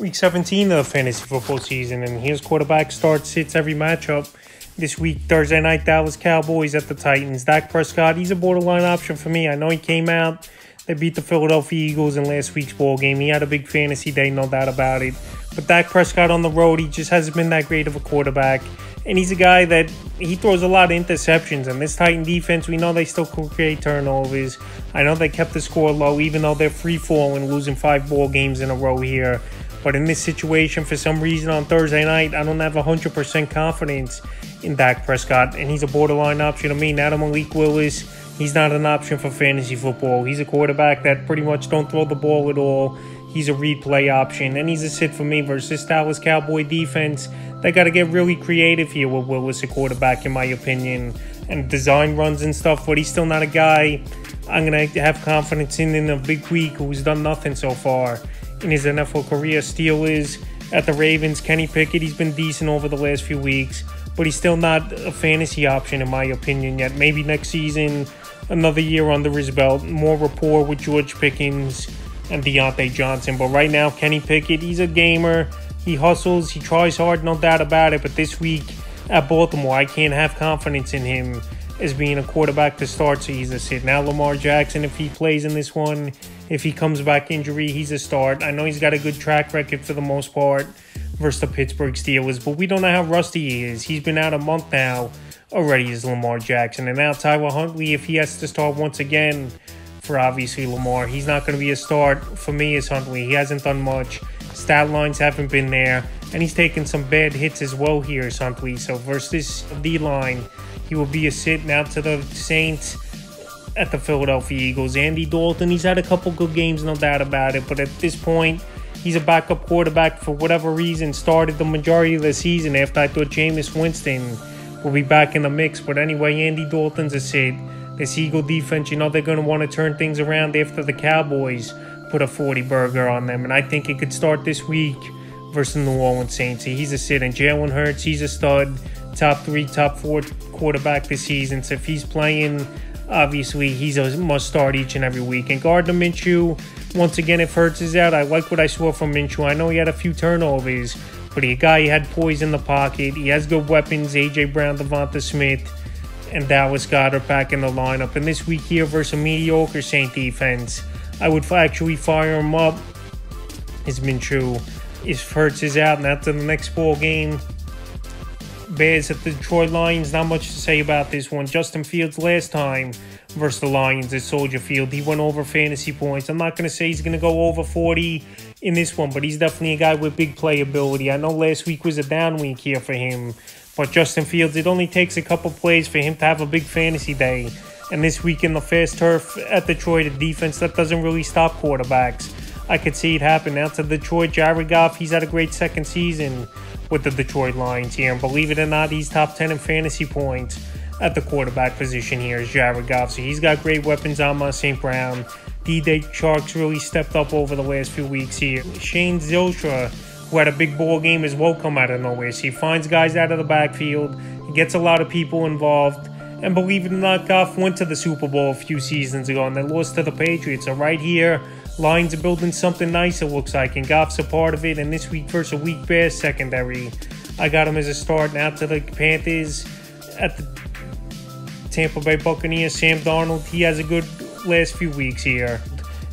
Week 17 of the fantasy football season, and here's quarterback starts, sits every matchup. This week, Thursday night, Dallas Cowboys at the Titans. Dak Prescott, he's a borderline option for me. I know he came out. They beat the Philadelphia Eagles in last week's ball game. He had a big fantasy day, no doubt about it. But Dak Prescott on the road, he just hasn't been that great of a quarterback. And he's a guy that he throws a lot of interceptions. And this Titan defense, we know they still create turnovers. I know they kept the score low, even though they're free-falling, losing 5 ball games in a row here. But in this situation, for some reason on Thursday night, I don't have 100% confidence in Dak Prescott. And he's a borderline option to me. Now to Malik Willis, he's not an option for fantasy football. He's a quarterback that pretty much don't throw the ball at all. He's a replay option. And he's a sit for me versus Dallas Cowboy defense. They got to get really creative here with Willis, a quarterback, in my opinion. And design runs and stuff. But he's still not a guy I'm going to have confidence in a big week who's done nothing so far in his NFL career. Steelers at the Ravens. Kenny Pickett, he's been decent over the last few weeks, but he's still not a fantasy option in my opinion yet. Maybe next season, another year under his belt, more rapport with George Pickens and Deontay Johnson. But right now, Kenny Pickett, he's a gamer. He hustles, he tries hard, no doubt about it. But this week at Baltimore, I can't have confidence in him as being a quarterback to start, so he's a sit. Now Lamar Jackson, if he plays in this one, if he comes back injury, he's a start. I know he's got a good track record for the most part versus the Pittsburgh Steelers, but we don't know how rusty he is. He's been out a month now already as Lamar Jackson. And now Tyler Huntley, if he has to start once again for obviously Lamar, he's not going to be a start for me as Huntley. He hasn't done much. Stat lines haven't been there, and he's taken some bad hits as well here as Huntley. So versus this D-line, he will be a sit. Now to the Saints at the Philadelphia Eagles. Andy Dalton, he's had a couple good games, no doubt about it. But at this point, he's a backup quarterback for whatever reason. Started the majority of the season after I thought Jameis Winston will be back in the mix. But anyway, Andy Dalton's a sit. This Eagle defense, you know they're going to want to turn things around after the Cowboys put a 40-burger on them. And I think it could start this week versus the New Orleans Saints. He's a sit. And Jalen Hurts, he's a stud. Top 3, top 4 quarterback this season. So if he's playing, obviously he's a must start each and every week. And Gardner Minshew, once again, if Hurts is out, I like what I saw from Minshew. I know he had a few turnovers, but he had poise in the pocket. He has good weapons. A.J. Brown, Devonta Smith, and Dallas Goedert back in the lineup. And this week here versus a mediocre Saint defense, I would actually fire him up as Minshew if Hurts is out. And after the next ball game, Bears at the Detroit Lions, not much to say about this one. Justin Fields last time versus the Lions at Soldier Field, he went over fantasy points. I'm not going to say he's going to go over 40 in this one, but he's definitely a guy with big playability. I know last week was a down week here for him, but Justin Fields, it only takes a couple plays for him to have a big fantasy day. And this week in the fast turf at Detroit, a defense that doesn't really stop quarterbacks, I could see it happen. Now to Detroit, Jared Goff, he's had a great second season with the Detroit Lions here. And believe it or not, he's top 10 in fantasy points at the quarterback position here is Jared Goff. So he's got great weapons. Amon St. Brown. D.J. Chark's really stepped up over the last few weeks here. Shane Zylstra, who had a big ball game as well, come out of nowhere. So he finds guys out of the backfield. He gets a lot of people involved. And believe it or not, Goff went to the Super Bowl a few seasons ago, and they lost to the Patriots. So right here, Lions are building something nice, it looks like, and Goff's a part of it. And this week versus a weak Bears secondary, I got him as a start. Now to the Panthers at the Tampa Bay Buccaneers. Sam Darnold, he has a good last few weeks here.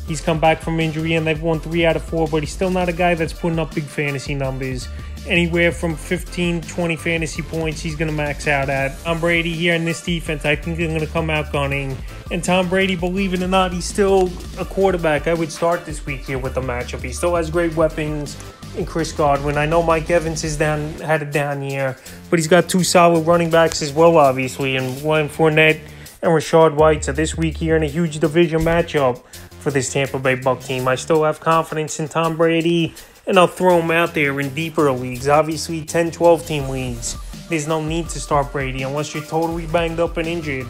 He's come back from injury, and they've won 3 out of 4, but he's still not a guy that's putting up big fantasy numbers. Anywhere from 15, 20 fantasy points, he's going to max out at. Tom Brady here in this defense, I think they're going to come out gunning. And Tom Brady, believe it or not, he's still a quarterback. I would start this week here with the matchup. He still has great weapons in Chris Godwin. I know Mike Evans is had a down year, but he's got 2 solid running backs as well, obviously, and Leonard Fournette and Rachaad White. So this week here in a huge division matchup for this Tampa Bay Buc team, I still have confidence in Tom Brady, and I'll throw him out there in deeper leagues. Obviously, 10, 12-team leagues, there's no need to start Brady unless you're totally banged up and injured.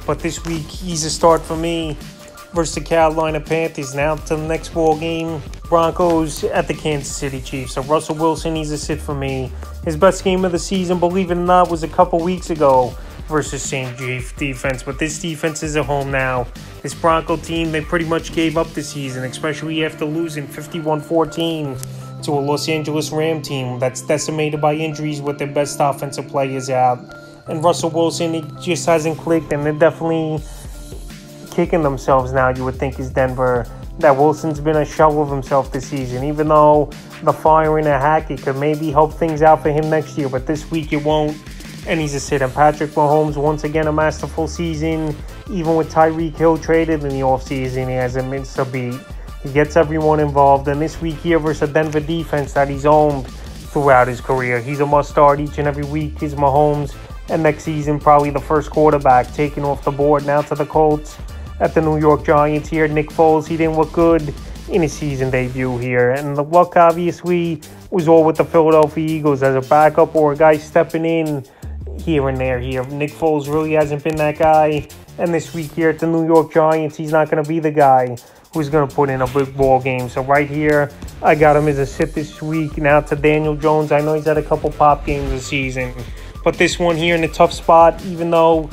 But this week, he's a start for me versus the Carolina Panthers. Now to the next ball game, Broncos at the Kansas City Chiefs. So Russell Wilson, he's a sit for me. His best game of the season, believe it or not, was a couple weeks ago versus St. Chief defense. But this defense is at home now. This Bronco team, they pretty much gave up the season, especially after losing 51-14 to a Los Angeles Ram team that's decimated by injuries with their best offensive players out. And Russell Wilson, it just hasn't clicked, and they're definitely kicking themselves now, you would think, is Denver, that Wilson's been a shell of himself this season. Even though the firing of Hackett could maybe help things out for him next year, but this week it won't, and he's a sit. And Patrick Mahomes, once again, a masterful season. Even with Tyreek Hill traded in the offseason, he hasn't missed a beat. He gets everyone involved, and this week here versus a Denver defense that he's owned throughout his career, he's a must-start each and every week. He's Mahomes, and next season, probably the first quarterback taken off the board. Now to the Colts at the New York Giants here. Nick Foles, he didn't look good in his season debut here. And the luck, obviously, was all with the Philadelphia Eagles as a backup or a guy stepping in here and there here. Nick Foles really hasn't been that guy. And this week here at the New York Giants, he's not going to be the guy who's going to put in a big ball game. So right here, I got him as a sit this week. Now to Daniel Jones. I know he's had a couple pop games this season, but this one here in a tough spot, even though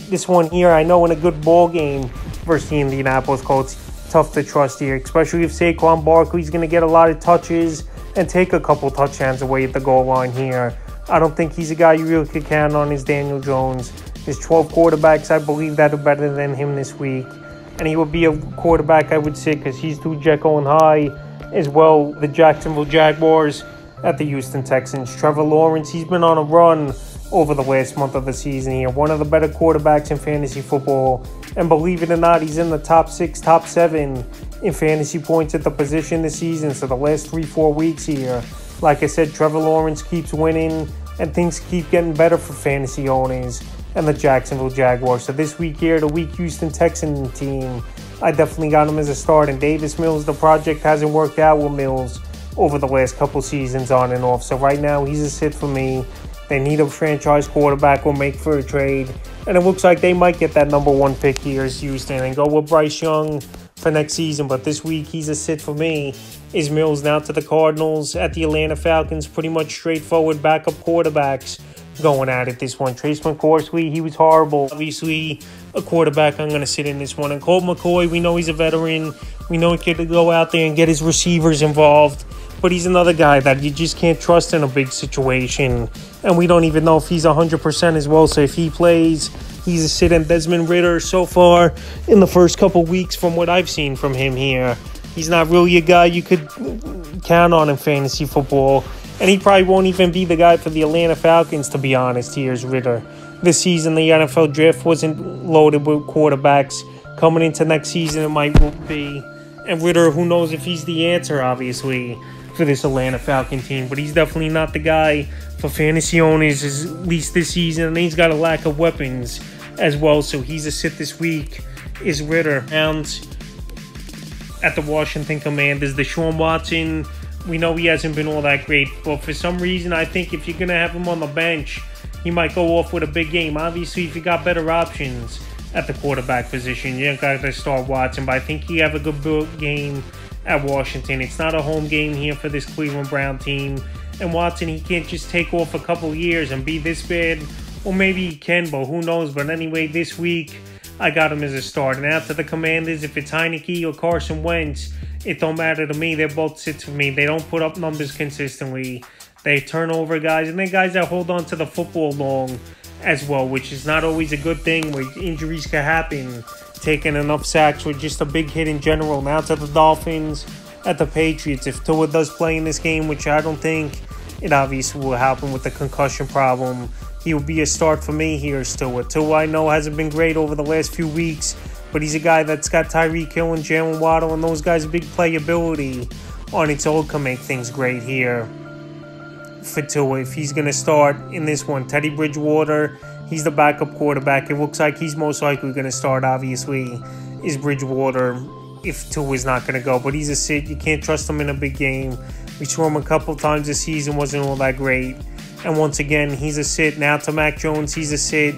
this one here, I know in a good ball game versus the Indianapolis Colts, tough to trust here, especially if Saquon Barkley's going to get a lot of touches and take a couple touchdowns away at the goal line here. I don't think he's a guy you really could count on, is Daniel Jones. There's 12 quarterbacks, I believe, that are better than him this week. And he would be a quarterback I would sit because he's too Jekyll and Hyde. As well, the Jacksonville Jaguars at the Houston Texans. Trevor Lawrence, he's been on a run over the last month of the season here. One of the better quarterbacks in fantasy football. And believe it or not, he's in the top 6, top 7 in fantasy points at the position this season. So the last 3-4 weeks here, like I said, Trevor Lawrence keeps winning and things keep getting better for fantasy owners and the Jacksonville Jaguars. So this week here, the weak Houston Texan team, I definitely got him as a start. And Davis Mills, the project hasn't worked out with Mills over the last couple seasons on and off. So right now, he's a sit for me. They need a franchise quarterback or make for a trade. And it looks like they might get that number 1 pick here as Houston and go with Bryce Young for next season. But this week, he's a sit for me. Is Mills. Now to the Cardinals at the Atlanta Falcons. Pretty much straightforward backup quarterbacks going at it this one. Trace McCourty, he was horrible. Obviously, a quarterback I'm going to sit in this one. And Colt McCoy, we know he's a veteran. We know he could go out there and get his receivers involved. But he's another guy that you just can't trust in a big situation. And we don't even know if he's 100% as well. So if he plays, he's a sit. And Desmond Ridder, so far in the first couple weeks from what I've seen from him here, he's not really a guy you could count on in fantasy football. And he probably won't even be the guy for the Atlanta Falcons, to be honest. Here's Ridder. This season, the NFL draft wasn't loaded with quarterbacks. Coming into next season, it might be. And Ridder, who knows if he's the answer, obviously, for this Atlanta Falcon team. But he's definitely not the guy for fantasy owners, at least this season. And he's got a lack of weapons as well. So he's a sit this week, is Ridder. And at the Washington Commanders, Deshaun Watson, we know he hasn't been all that great, but for some reason, I think if you're going to have him on the bench, he might go off with a big game. Obviously, if you got better options at the quarterback position, you don't got to start Watson, but I think he have a good game at Washington. It's not a home game here for this Cleveland Brown team, and Watson, he can't just take off a couple years and be this bad. Well, maybe he can, but who knows? But anyway, this week, I got him as a start. And after the Commanders, if it's Heineke or Carson Wentz, it don't matter to me. They're both sits for me. They don't put up numbers consistently. They turn over guys, and they're guys that hold on to the football long as well, which is not always a good thing where injuries can happen. Taking enough sacks with just a big hit in general. Now to the Dolphins at the Patriots. If Tua does play in this game, which I don't think, it obviously will happen with the concussion problem, he will be a start for me here still. Tua, I know, hasn't been great over the last few weeks, but he's a guy that's got Tyreek Hill and Jalen Waddle, and those guys' big playability on its own can make things great here for Tua. If he's going to start in this one, Teddy Bridgewater, he's the backup quarterback. It looks like he's most likely going to start, obviously, is Bridgewater if Tua's not going to go. But he's a sit. You can't trust him in a big game. We saw him a couple times this season, wasn't all that great. And once again, he's a sit. Now to Mac Jones, he's a sit.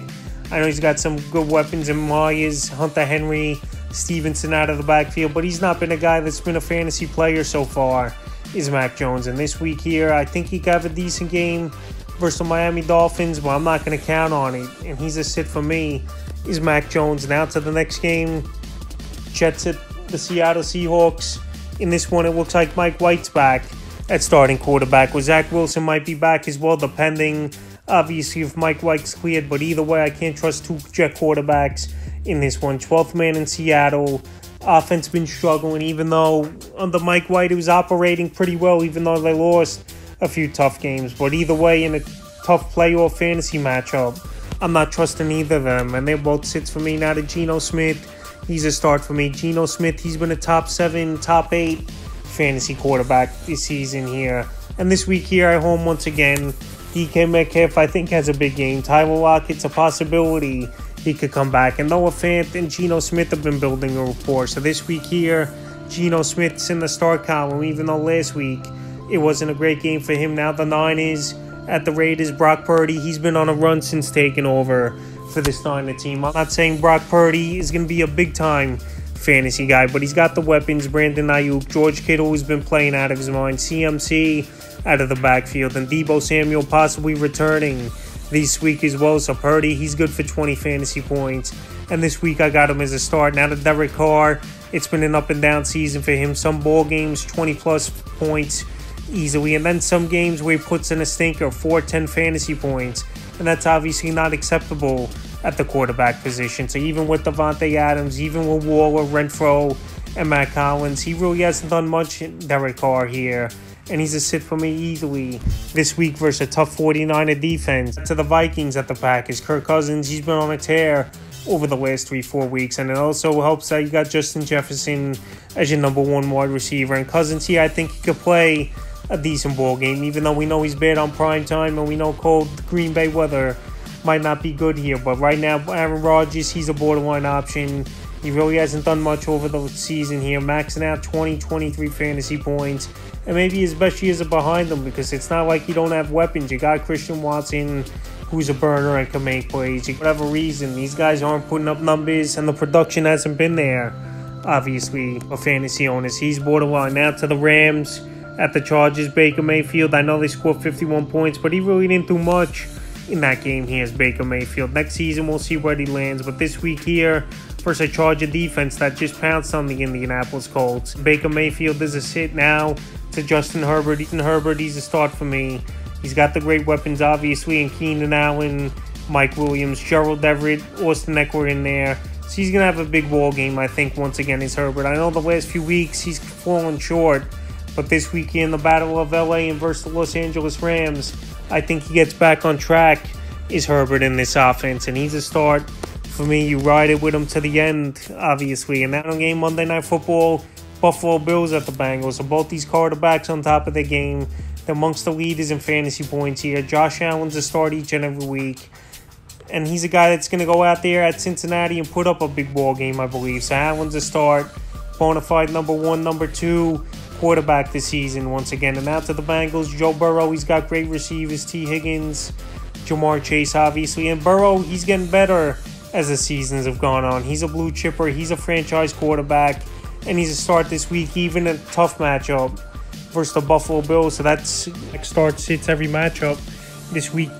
I know he's got some good weapons in Myers, Hunter Henry, Stevenson out of the backfield, but he's not been a guy that's been a fantasy player so far, is Mac Jones. And this week here, I think he could have a decent game versus the Miami Dolphins, but I'm not going to count on it. And he's a sit for me, is Mac Jones. Now to the next game, Jets at the Seattle Seahawks. In this one, it looks like Mike White's back at starting quarterback. Well, Zach Wilson might be back as well, depending, obviously, if Mike White's cleared. But either way, I can't trust two Jet quarterbacks in this one. 12th man in Seattle. Offense been struggling, even though under Mike White it was operating pretty well, even though they lost a few tough games. But either way, in a tough playoff fantasy matchup, I'm not trusting either of them. And they're both sits for me. Now to Geno Smith, he's a start for me. Geno Smith, he's been a top 7, top 8 fantasy quarterback this season here. And this week here at home once again, DK Metcalf I think has a big game. Tyler Lockett's a possibility he could come back. And Noah Fant and Geno Smith have been building a rapport. So this week here, Geno Smith's in the start column, even though last week it wasn't a great game for him. Now the 9 is at the Raiders. Brock Purdy, he's been on a run since taking over for this Niner team. I'm not saying Brock Purdy is going to be a big-time fantasy guy, but he's got the weapons. Brandon Ayuk, George Kittle, who's been playing out of his mind, CMC out of the backfield, and Deebo Samuel possibly returning this week as well. So Purdy, he's good for 20 fantasy points. And this week I got him as a start. Now to Derek Carr, it's been an up-and-down season for him. Some ball games, 20-plus points easily, and then some games where he puts in a stinker, 4-10 fantasy points, and that's obviously not acceptable at the quarterback position. So even with Davante Adams, even with Waller, Renfro, and Matt Collins, he really hasn't done much in Derek Carr here, and he's a sit for me easily this week versus a tough 49er defense. To the Vikings at the Packers, Kirk Cousins, he's been on a tear over the last 3-4 weeks, and it also helps that you got Justin Jefferson as your number 1 wide receiver, and Cousins here, I think he could play a decent ball game, even though we know he's bad on prime time, and we know cold Green Bay weather might not be good here. But right now, Aaron Rodgers, he's a borderline option. He really hasn't done much over the season here, maxing out 20-23 fantasy points, and maybe his best years are behind him, because it's not like you don't have weapons. You got Christian Watson, who's a burner and can make plays. For whatever reason, these guys aren't putting up numbers, and the production hasn't been there, obviously, for fantasy owners. He's borderline. Now to the Rams at the Chargers, Baker Mayfield. I know they scored 51 points, but he really didn't do much in that game here as Baker Mayfield. Next season, we'll see where he lands. But this week here, versus a Charger defense that just pounced on the Indianapolis Colts, Baker Mayfield is a sit. Now to Justin Herbert. He's a start for me. He's got the great weapons, obviously, in Keenan Allen, Mike Williams, Gerald Everett, Austin Eckler in there. So he's going to have a big ball game, I think, once again, is Herbert. I know the last few weeks he's fallen short, but this week in the Battle of LA and versus the Los Angeles Rams, I think he gets back on track, is Herbert in this offense. And he's a start for me. You ride it with him to the end, obviously. And that game, Monday Night Football, Buffalo Bills at the Bengals. So both these quarterbacks on top of their game. They're amongst the leaders in fantasy points here. Josh Allen's a start each and every week. And he's a guy that's going to go out there at Cincinnati and put up a big ball game, I believe. So Allen's a start. Bona fide number 1, number 2 quarterback this season once again. And now to the Bengals, Joe Burrow. He's got great receivers, T. Higgins, Jamar Chase, obviously. And Burrow, he's getting better as the seasons have gone on. He's a blue chipper. He's a franchise quarterback. And he's a start this week, even a tough matchup versus the Buffalo Bills. So that's start sits every matchup this week.